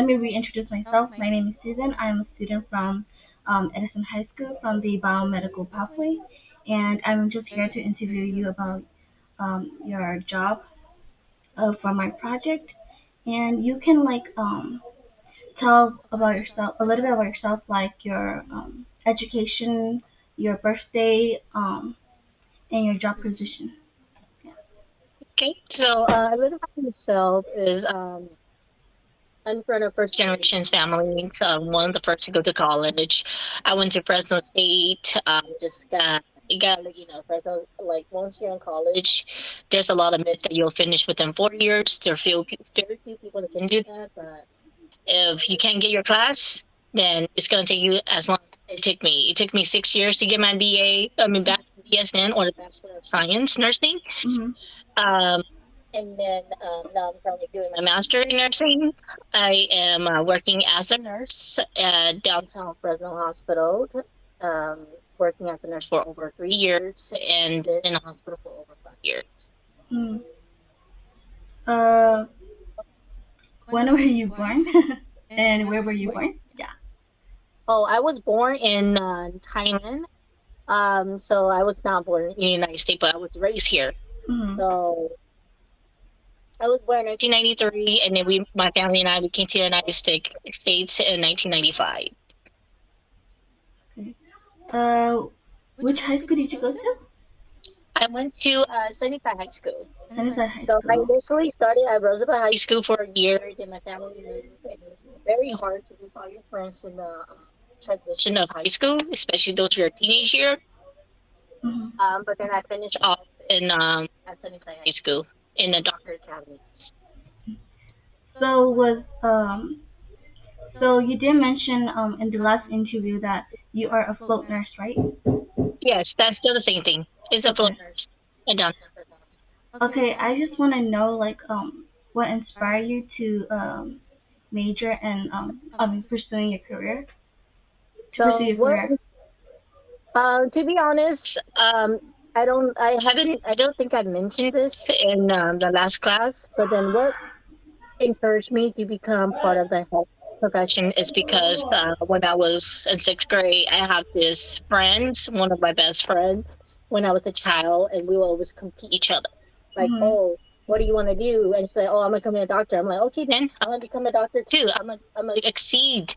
Let me reintroduce myself. My name is Susan. I'm a student from Edison High School from the biomedical pathway, and I'm just here to interview you about your job for my project. And you can tell about yourself a little bit about yourself, like your education, your birthday, and your job position. Yeah. Okay, so a little about myself is I'm from a first generations family. So I'm one of the first to go to college. I went to Fresno State. Just got Fresno, like once you're in college, there's a lot of myth that you'll finish within 4 years. There are very few people that can do that, but if you can't get your class, then it's gonna take you as long as it took me. It took me 6 years to get my BA. I mean, BSN or the Bachelor of Science Nursing. Mhm. Um, and then now I'm currently doing my master in nursing. I am working as a nurse at downtown Fresno Hospital. Um, Working as a nurse for over 3 years and been in the hospital for over 5 years. Mm. Uh, when were you born? And where were you born? Yeah. Oh, I was born in Thailand. So I was not born in the United States, but I was raised here. Mhm. So I was born in 1993, and then my family and I, we came to the States in 1995. Okay. Uh, which high school did you go to? I went to Sunnyside High School. Sunnyside High So I School. initially started at Roosevelt High School for a year. Then my family moved, and it was very hard to lose all your friends in the transition of high school, especially those who are teenage year. Mhm. But then I finished off in at Sunnyside High School in the Doctor Academy. So was so you did mention in the last interview that you are a float nurse, right? Yes, that's still the same thing. It's a float Okay. nurse in downtown Fresno. Okay, I just want to know what inspired you to major and pursuing your career to pursue So your what? career. To be honest, I don't think I mentioned this in the last class. But then, what encouraged me to become part of the health profession is because when I was in sixth grade, I have this friend, one of my best friends, when I was a child, and we would always compete each other. Like, Mhm. oh, what do you want to do? And she's like, oh, I'm gonna become a doctor. I'm like, okay, then I'm gonna become a doctor too. I'm gonna exceed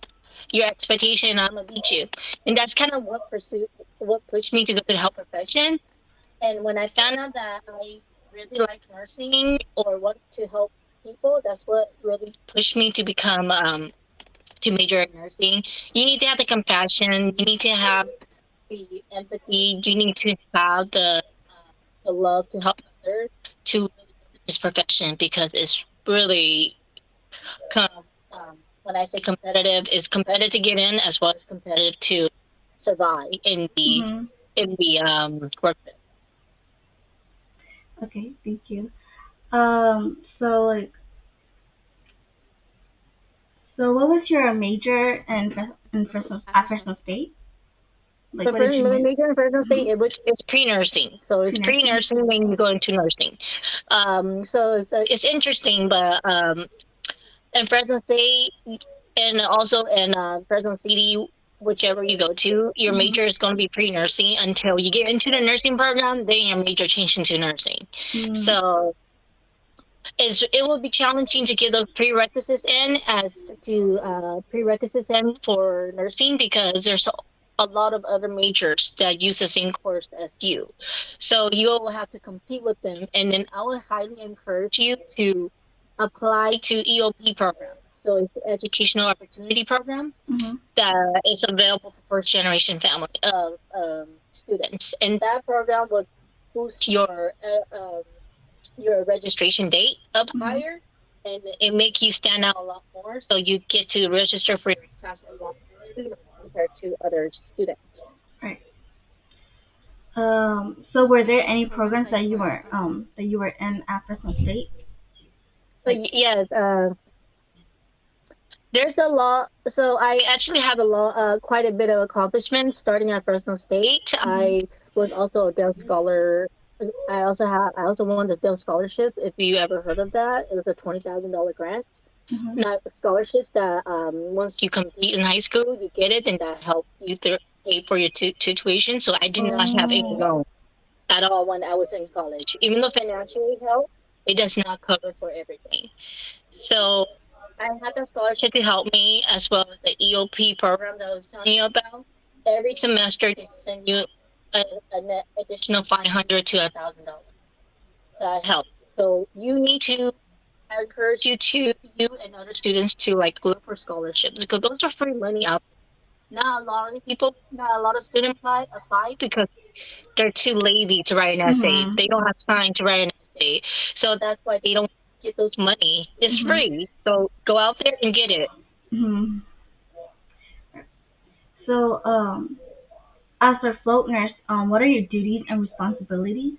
your expectation. I'm gonna beat you. And that's kind of what pushed me to go to the health profession. And when I found out that I really like nursing or want to help people, that's what really pushed me to become to major in nursing. You need to have the compassion. You need to have the empathy. You need to have the love to help others to really go to this profession because it's really when I say competitive, it's competitive to get in as well as competitive to survive Mhm. in the workplace. Okay, thank you. So what was your major at Fresno State? Like, But what for did you my major? major in Fresno Mhm. State, which is pre-nursing, so it's Pre-nursing. pre-nursing, then you go into nursing. So it's interesting, but in Fresno State and also in Fresno City, whichever you go to, your Mhm. major is going to be pre-nursing until you get into the nursing program. Then your major changes into nursing. Mm. So it will be challenging to get those prerequisites in as to prerequisites in for nursing because there's a lot of other majors that use the same course as you. So you will have to compete with them. And then I would highly encourage you to apply to EOP program. So it's the Educational Opportunity Program Mhm. that is available for first generation family students. And that program would boost your registration date up Mhm. higher and it make you stand out a lot more so you get to register for your class a lot sooner compared to other students. Right. So were there any programs that you were in at Fresno State? But Like. yes, there's a lot. So I actually have quite a bit of accomplishments starting at Fresno State. Mhm. I was also a Dell Scholar. I also won the Dell Scholarship. If you ever heard of that, it was a $20,000 grant. Mhm. Not scholarships that once you complete in high school, you get it, and that helps you pay for your tuition. So I did not have any Oh. loan at all when I was in college. Even though financially help, it does not cover for everything. So I had the scholarship to help me, as well as the EOP program that I was telling you about. Every semester, they send you an additional 500 to $1,000. That helps. So you need to, I encourage you and other students to like look for scholarships because those are free money out there. Not a lot of students apply because they're too lazy to write an essay. Mhm. They don't have time to write an essay. So that's why they don't get those money. It's Mhm. free. So go out there and get it. Mhm. So, as a float nurse, what are your duties and responsibilities?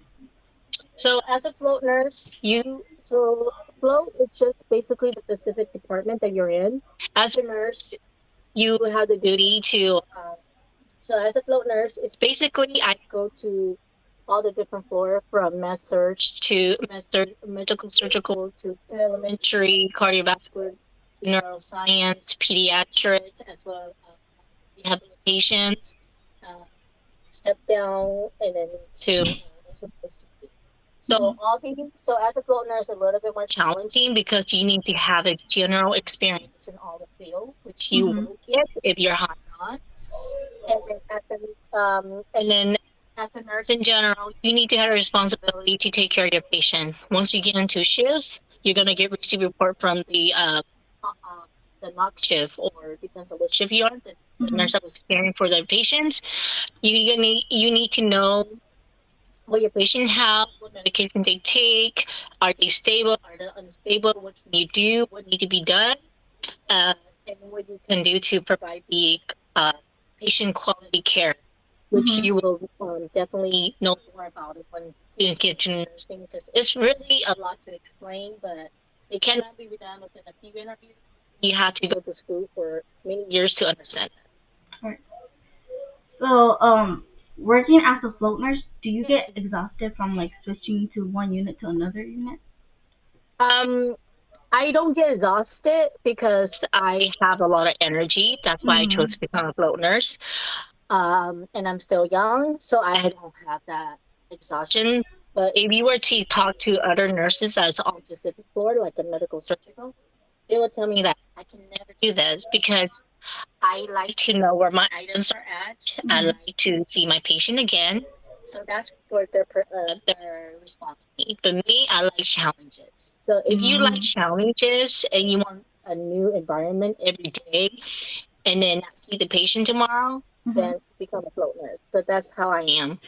So as a float nurse, float is just basically the specific department that you're in. As a nurse, you have the duty to so as a float nurse, it's basically I go to all the different floor from medical surgical to elementary cardiovascular to neuroscience, pediatrics, as well as rehabilitations, uh, step down, and then to also OCD. So Mhm. so as a float nurse, a little bit more challenging because you need to have a general experience in all the field, which you Mhm. will get if you're hired on. And then as a nurse in general, you need to have a responsibility to take care of your patient. Once you get into shift, you're gonna get receive report from the knock shift, or depends on what shift you are. The Mhm. nurse that was caring for the patients. You need to know what your patient have, what medication they take, are they stable, are they unstable, what can you do, what need to be done, uh, and what you can do to provide the uh, patient quality care, which Mhm. you will definitely know more about it when you get to nursing, because it's really a lot to explain, but it cannot be done within a few interviews. You have to go to school for many years to understand Alright. So, working as a float nurse, do you get exhausted from like switching to one unit to another unit? that. I don't get exhausted because I have a lot of energy. That's why I chose Mhm. to become a float nurse. And I'm still young, so I don't have that exhaustion. But if you were to talk to other nurses that's on Pacific floor, like a medical surgical, they will tell me that I can never do this because I like to know where my items are at. I Mhm. like to see my patient again. So that's what their response to me. But me, I like challenges. So if you like Mhm. challenges and you want a new environment every day, and then not see the patient tomorrow, Mhm. then become a float nurse. But that's how I am.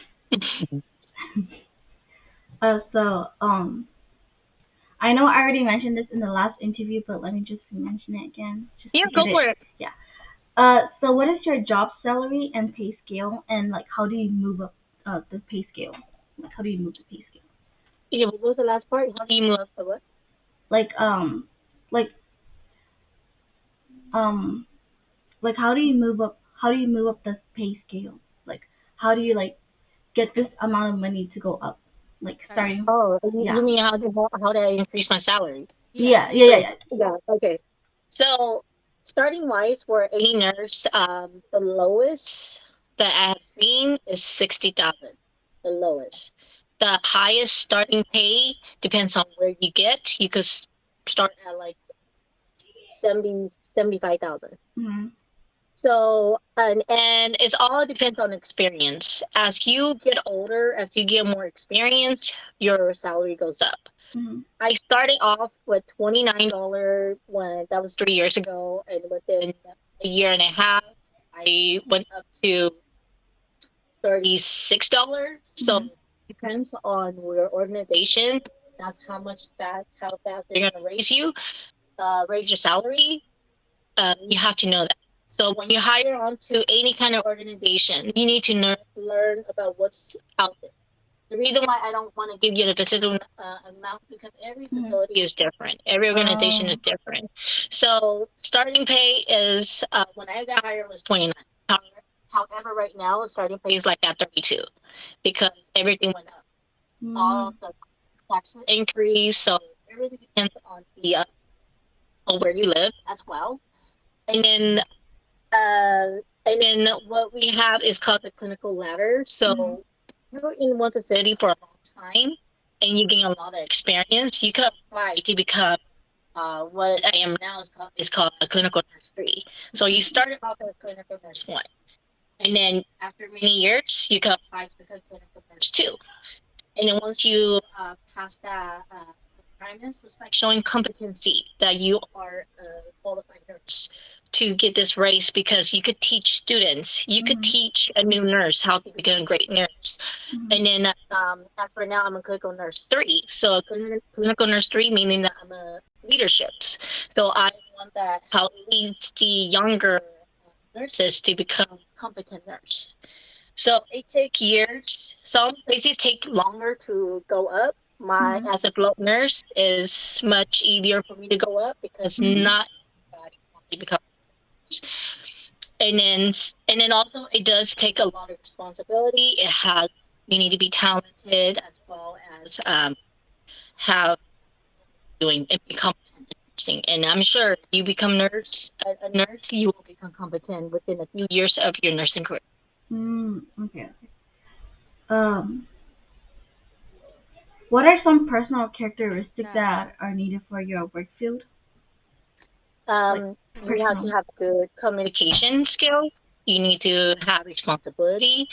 So, I know I already mentioned this in the last interview, but let me just mention it again, just Yeah, to go get for it. it. Yeah. So what is your job salary and pay scale, and like how do you move up the pay scale? Like how do you move the pay scale? Yeah, what was the last part? How do you move up the what? Like like um like how do you move up? How do you move up the pay scale? Like how do you like get this amount of money to go up? Like starting. Oh, you Yeah. mean how do I increase my salary? Yeah. Yeah. Yeah. Like, Yeah. yeah, okay. So starting wise for any nurse, the lowest that I have seen is 60,000. The lowest. The highest starting pay depends on where you get. You could start at like 75,000. Mhm. So and it's all depends on experience. As you get older, as you get more experience, your salary goes up. Mhm. I started off with $29 when that was 3 years ago, and within a year and a half, I went up to $36. So Mhm. it depends on your organization. That's how fast they're gonna raise your salary. You have to know that. So when you hire onto any kind of organization, you need to learn about what's out there. The reason why I don't want to give you a specific amount because every Mhm. facility is different. Every organization is Oh. different. So starting pay is when I got hired was 29. However, right now starting pay is like at 32 because everything went up. All Mhm. of the taxes increase, so it really depends on or where you live as well. And then and then what we have is called the clinical ladder. Mm-hmm. So you're in one facility for a long time and you gain a lot of experience, you can apply to become what I am now is called a clinical nurse three. So you started off as clinical nurse one. And then after many years, you can apply to become clinical nurse two. And then once you pass that requirements, it's like showing competency that you are a qualified nurse to get this race because you could teach students, you could Mm-hmm. teach a new nurse how to become a great nurse. Mm-hmm. And then as for now, I'm a clinical nurse three. So a clinical nurse three meaning that I'm a leaderships. So I want that how it leads the younger nurses to become competent nurse. So it takes years. Some places take longer to go up. My Mm-hmm. as a float nurse is much easier for me to go up because Mm-hmm. not everybody wants to become. And then and then also it does take a lot of responsibility. It has you need to be talented as well as have doing and be competent in nursing. And I'm sure if you become a nurse, you will become competent within a few years of your nursing career. Mm, okay. Um, what are some personal characteristics that are needed for your work field? Like You have to personal. have good communication skills. You need to have responsibility,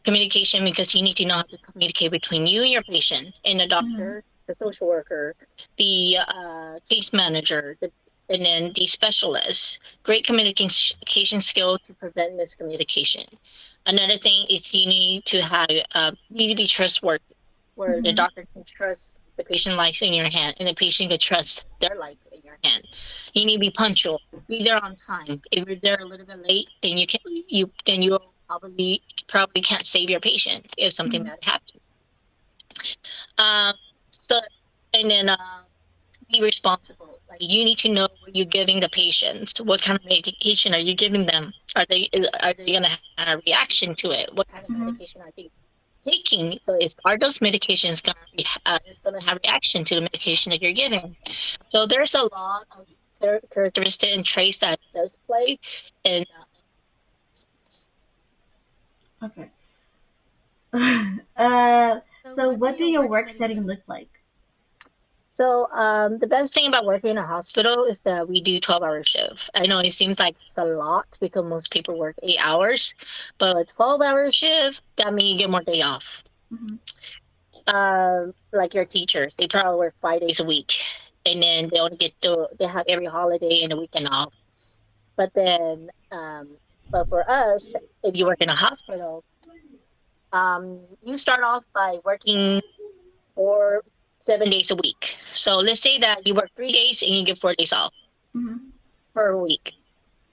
communication because you need to know how to communicate between you and your patient and the Mm-hmm. doctor, the social worker, the case manager, and then the specialist. Great communication skill to prevent miscommunication. Another thing is you need to be trustworthy, where the Mm-hmm. doctor can trust the patient life in your hand, and the patient can trust their life in your hand. You need to be punctual. Be there on time. If you're there a little bit late, then you'll probably can't save your patient if something Mm-hmm. bad happens. Um, so and then be responsible. Like you need to know what you're giving the patients. What kind of medication are you giving them? Are they gonna have a reaction to it? What kind of Mm-hmm. medication are they taking? So are those medications gonna have reaction to the medication that you're giving? So there's a lot of characteristic and traits that does play in Okay. uh, so what do your work setting look like? So the best thing about working in a hospital is that we do 12-hour shift. I know it seems like it's a lot because most people work 8 hours, but a 12-hour shift, that means you get more day off. Mm-hmm. Like your teachers, they probably work 5 days a week, and then they have every holiday and a weekend off. But then, but for us, if you work in a hospital, you start off by working for 7 days a week. So let's say that you work 3 days and you get 4 days off Mm-hmm. per week.